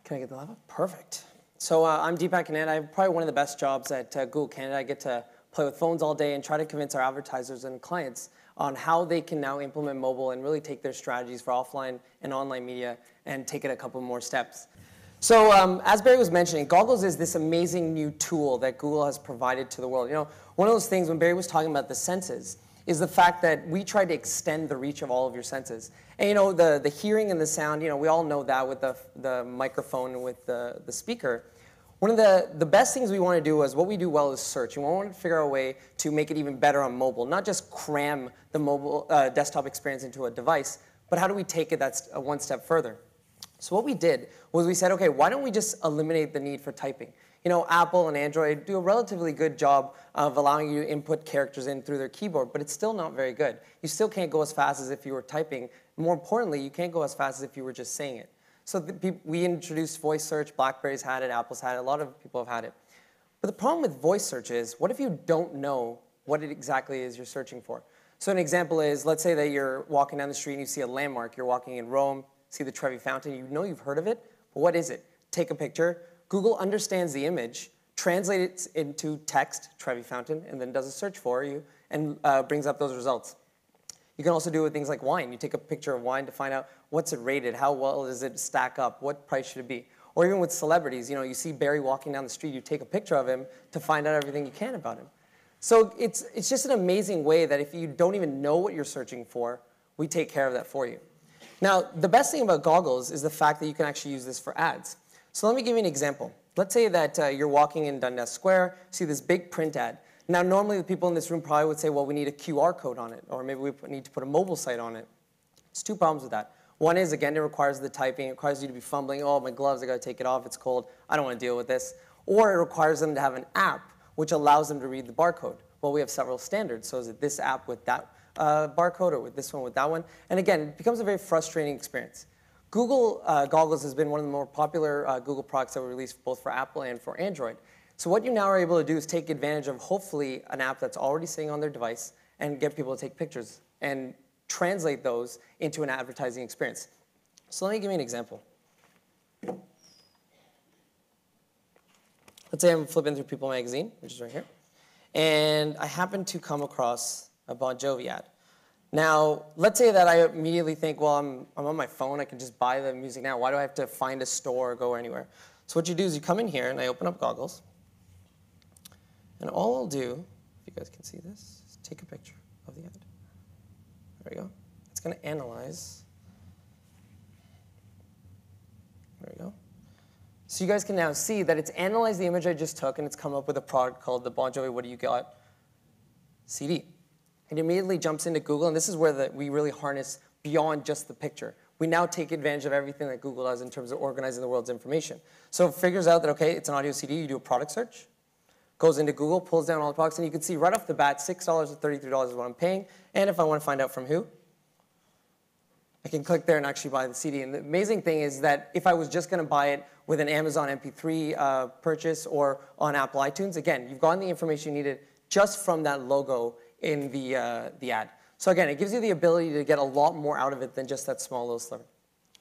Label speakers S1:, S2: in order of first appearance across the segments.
S1: Can I get the level? Perfect. So I'm Deepak Kananda. I have probably one of the best jobs at Google Canada. I get to play with phones all day and try to convince our advertisers and clients on how they can now implement mobile and really take their strategies for offline and online media and take it a couple more steps. So as Barry was mentioning, Goggles is this amazing new tool that Google has provided to the world. You know, one of those things when Barry was talking about the senses is the fact that we try to extend the reach of all of your senses. And you know, the hearing and the sound, you know, we all know that with the microphone and with the speaker. One of the best things we want to do is what we do well is search. And we want to figure out a way to make it even better on mobile, not just cram the mobile desktop experience into a device, but how do we take it that's one step further? So what we did was we said, okay, why don't we just eliminate the need for typing? You know, Apple and Android do a relatively good job of allowing you to input characters in through their keyboard, but it's still not very good. You still can't go as fast as if you were typing. More importantly, you can't go as fast as if you were just saying it. So we introduced voice search. BlackBerry's had it. Apple's had it. A lot of people have had it. But the problem with voice search is, what if you don't know what it exactly is you're searching for? So an example is, let's say that you're walking down the street and you see a landmark. You're walking in Rome, see the Trevi Fountain. You know you've heard of it, but what is it? Take a picture. Google understands the image, translates it into text, Trevi Fountain, and then does a search for you and brings up those results. You can also do it with things like wine. You take a picture of wine to find out what's it rated, how well does it stack up, what price should it be. Or even with celebrities, you know, you see Barry walking down the street, you take a picture of him to find out everything you can about him. So it's just an amazing way that if you don't even know what you're searching for, we take care of that for you. Now, the best thing about Goggles is the fact that you can actually use this for ads. So let me give you an example. Let's say that you're walking in Dundas Square, see this big print ad. Now, normally the people in this room probably would say, well, we need a QR code on it, or maybe we need to put a mobile site on it. There's two problems with that. One is, again, it requires the typing. It requires you to be fumbling. Oh, my gloves, I got to take it off. It's cold. I don't want to deal with this. Or it requires them to have an app which allows them to read the barcode. Well, we have several standards. So is it this app with that barcode or with this one with that one? And again, it becomes a very frustrating experience. Google Goggles has been one of the more popular Google products that were released both for Apple and for Android. So what you now are able to do is take advantage of, hopefully, an app that's already sitting on their device and get people to take pictures and translate those into an advertising experience. So let me give you an example. Let's say I'm flipping through People magazine, which is right here, and I happen to come across a Bon Jovi ad. Now, let's say that I immediately think, well, I'm on my phone. I can just buy the music now. Why do I have to find a store or go anywhere? So what you do is you come in here, and I open up Goggles. And all I'll do, if you guys can see this, is take a picture of the ad. There we go. It's going to analyze. There we go. So you guys can now see that it's analyzed the image I just took, and it's come up with a product called the Bon Jovi What Do You Got CD. It immediately jumps into Google, and this is where we really harness beyond just the picture. We now take advantage of everything that Google does in terms of organizing the world's information. So it figures out that, okay, it's an audio CD. You do a product search. Goes into Google, pulls down all the products, and you can see right off the bat, $6 to $33 is what I'm paying. And if I want to find out from who, I can click there and actually buy the CD. And the amazing thing is that if I was just going to buy it with an Amazon MP3 purchase or on Apple iTunes, again, you've gotten the information you needed just from that logo in the ad. So again, it gives you the ability to get a lot more out of it than just that small little sliver.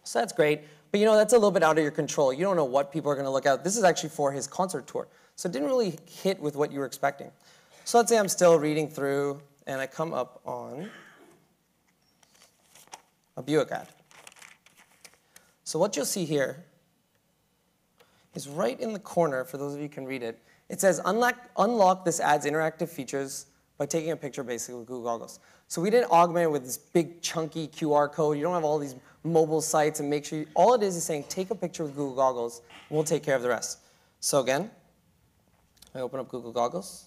S1: So that's great. But you know, that's a little bit out of your control. You don't know what people are going to look at. This is actually for his concert tour. So it didn't really hit with what you were expecting. So let's say I'm still reading through, and I come up on a Buick ad. So what you'll see here is right in the corner, for those of you who can read it, it says, unlock this ad's interactive features by taking a picture, basically, with Google Goggles. So we didn't augment it with this big, chunky QR code. You don't have all these mobile sites and make sure all it is saying, take a picture with Google Goggles, and we'll take care of the rest. So again, I open up Google Goggles.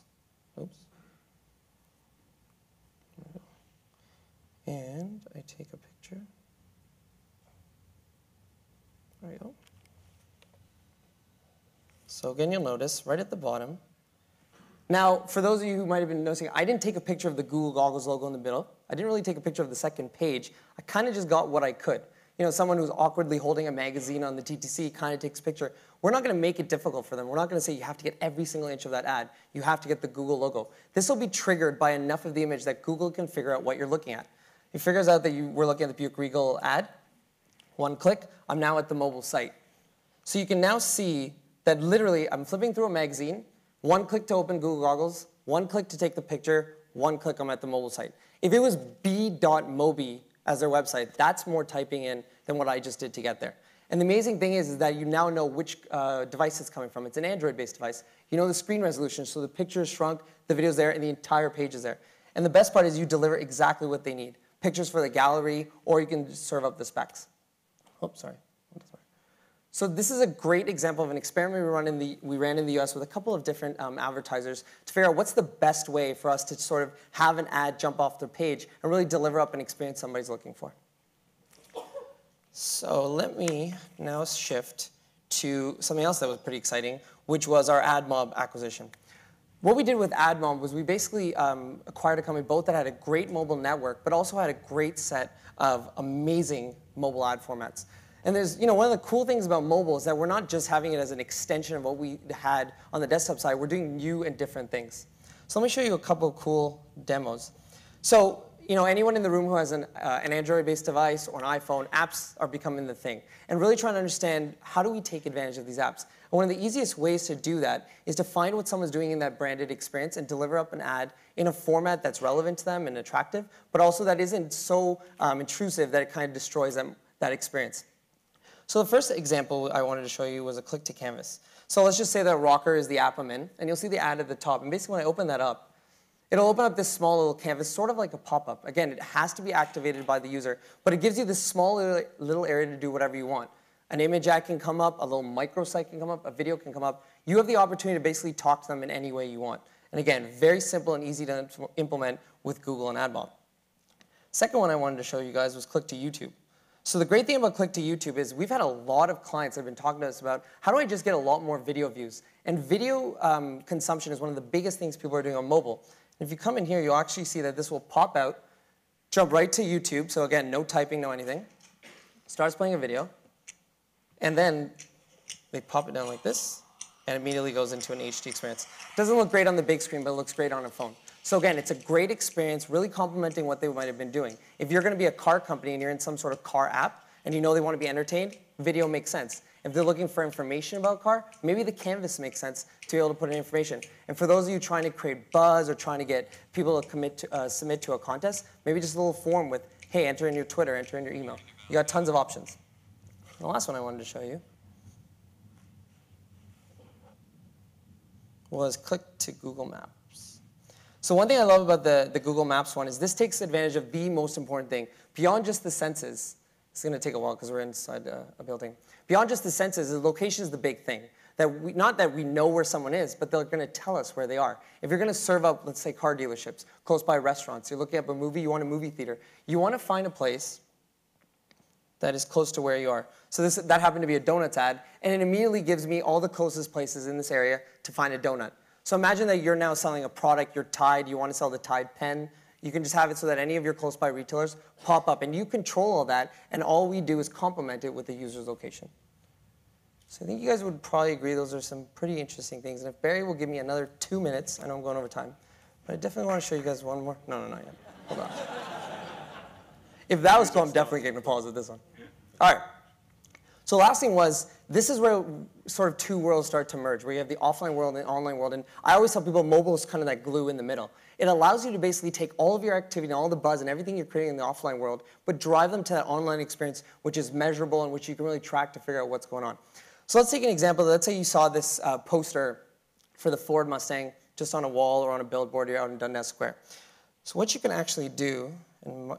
S1: Oops. And I take a picture. There we go. So again, you'll notice right at the bottom. Now, for those of you who might have been noticing, I didn't take a picture of the Google Goggles logo in the middle. I didn't really take a picture of the second page. I kind of just got what I could. You know, someone who's awkwardly holding a magazine on the TTC kind of takes a picture. We're not going to make it difficult for them. We're not going to say you have to get every single inch of that ad. You have to get the Google logo. This will be triggered by enough of the image that Google can figure out what you're looking at. It figures out that you were looking at the Buick Regal ad. One click, I'm now at the mobile site. So you can now see that literally I'm flipping through a magazine, one click to open Google Goggles, one click to take the picture, one click I'm at the mobile site. If it was b.mobi as their website, that's more typing in than what I just did to get there. And the amazing thing is that you now know which device it's coming from. It's an Android-based device. You know the screen resolution, so the picture is shrunk, the video's there, and the entire page is there. And the best part is you deliver exactly what they need. Pictures for the gallery, or you can serve up the specs. Oops, sorry. So this is a great example of an experiment we ran in the US with a couple of different advertisers to figure out what's the best way for us to sort of have an ad jump off the page and really deliver up an experience somebody's looking for. So let me now shift to something else that was pretty exciting, which was our AdMob acquisition. What we did with AdMob was we basically acquired a company both that had a great mobile network, but also had a great set of amazing mobile ad formats. And there's, one of the cool things about mobile is that we're not just having it as an extension of what we had on the desktop side. We're doing new and different things. So let me show you a couple of cool demos. So, anyone in the room who has an Android-based device or an iPhone, apps are becoming the thing. And really trying to understand how do we take advantage of these apps. And one of the easiest ways to do that is to find what someone's doing in that branded experience and deliver up an ad in a format that's relevant to them and attractive, but also that isn't so intrusive that it kind of destroys that experience. So the first example I wanted to show you was a click to canvas. So let's just say that Rocker is the app I'm in, and you'll see the ad at the top. And basically when I open that up, it'll open up this small little canvas, sort of like a pop-up. Again, it has to be activated by the user, but it gives you this small little area to do whatever you want. An image ad can come up, a little microsite can come up, a video can come up. You have the opportunity to basically talk to them in any way you want. And again, very simple and easy to implement with Google and AdMob. Second one I wanted to show you guys was click to YouTube. So the great thing about click to YouTube is we've had a lot of clients that have been talking to us about how do I just get a lot more video views. And video consumption is one of the biggest things people are doing on mobile. And if you come in here, you'll actually see that this will pop out, jump right to YouTube. So again, no typing, no anything. Starts playing a video. And then they pop it down like this, and it immediately goes into an HD experience. Doesn't look great on the big screen, but it looks great on a phone. So again, it's a great experience, really complementing what they might have been doing. If you're going to be a car company and you're in some sort of car app, and you know they want to be entertained, video makes sense. If they're looking for information about a car, maybe the canvas makes sense to be able to put in information. And for those of you trying to create buzz or trying to get people to submit to a contest, maybe just a little form with, hey, enter in your Twitter, enter in your email. You got tons of options. And the last one I wanted to show you was click to Google Maps. So one thing I love about the Google Maps one is this takes advantage of the most important thing. Beyond just the senses, it's going to take a while because we're inside a building. Beyond just the senses, the location is the big thing. Not that we know where someone is, but they're going to tell us where they are. If you're going to serve up, let's say, car dealerships, close by restaurants, you're looking up a movie, you want a movie theater, you want to find a place that is close to where you are. So that happened to be a donuts ad, and it immediately gives me all the closest places in this area to find a donut. So imagine that you're now selling a product, you're Tide, you want to sell the Tide pen. You can just have it so that any of your close by retailers pop up, and you control all that, and all we do is complement it with the user's location. So I think you guys would probably agree those are some pretty interesting things. And if Barry will give me another 2 minutes, I know I'm going over time, but I definitely want to show you guys one more. No, not yet. Hold on. If that was cool, I'm definitely getting a pause with this one. All right. So last thing was, this is where sort of two worlds start to merge, where you have the offline world and the online world. And I always tell people mobile is kind of that glue in the middle. It allows you to basically take all of your activity and all the buzz and everything you're creating in the offline world, but drive them to that online experience, which is measurable and which you can really track to figure out what's going on. So let's take an example. Let's say you saw this poster for the Ford Mustang just on a wall or on a billboard. You're out in Dundas Square. So what you can actually do, and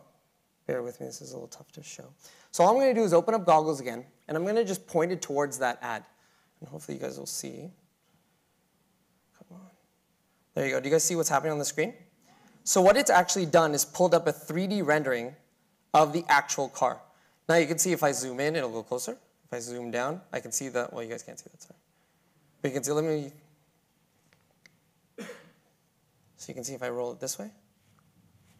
S1: bear with me, this is a little tough to show. So all I'm going to do is open up Goggles again, and I'm going to just point it towards that ad. And hopefully you guys will see. Come on. There you go. Do you guys see what's happening on the screen? So what it's actually done is pulled up a 3D rendering of the actual car. Now you can see if I zoom in, it'll go closer. If I zoom down, I can see that. Well, you guys can't see that, sorry. But you can see, so you can see if I roll it this way,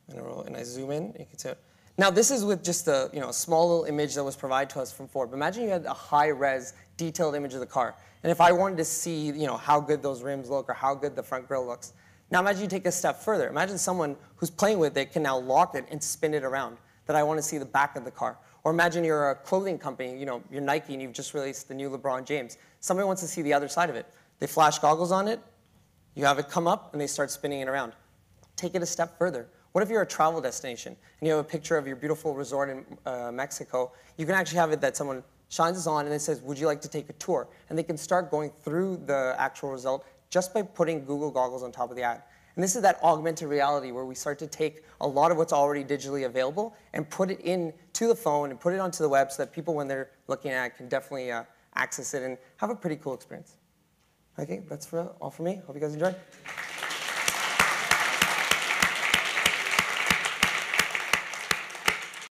S1: and I zoom in, you can see it. Now this is with just a small little image that was provided to us from Ford. But imagine you had a high-res, detailed image of the car. And if I wanted to see how good those rims look or how good the front grille looks. Now imagine you take a step further. Imagine someone who's playing with it can now lock it and spin it around, that I want to see the back of the car. Or imagine you're a clothing company, you're Nike and you've just released the new LeBron James. Somebody wants to see the other side of it. They flash goggles on it, you have it come up, and they start spinning it around. Take it a step further. What if you're a travel destination and you have a picture of your beautiful resort in Mexico? You can actually have it that someone shines this on and it says, would you like to take a tour? And they can start going through the actual result just by putting Google goggles on top of the ad. And this is that augmented reality where we start to take a lot of what's already digitally available and put it into the phone and put it onto the web so that people, when they're looking at it, can definitely access it and have a pretty cool experience. Okay, that's all for me. Hope you guys enjoyed.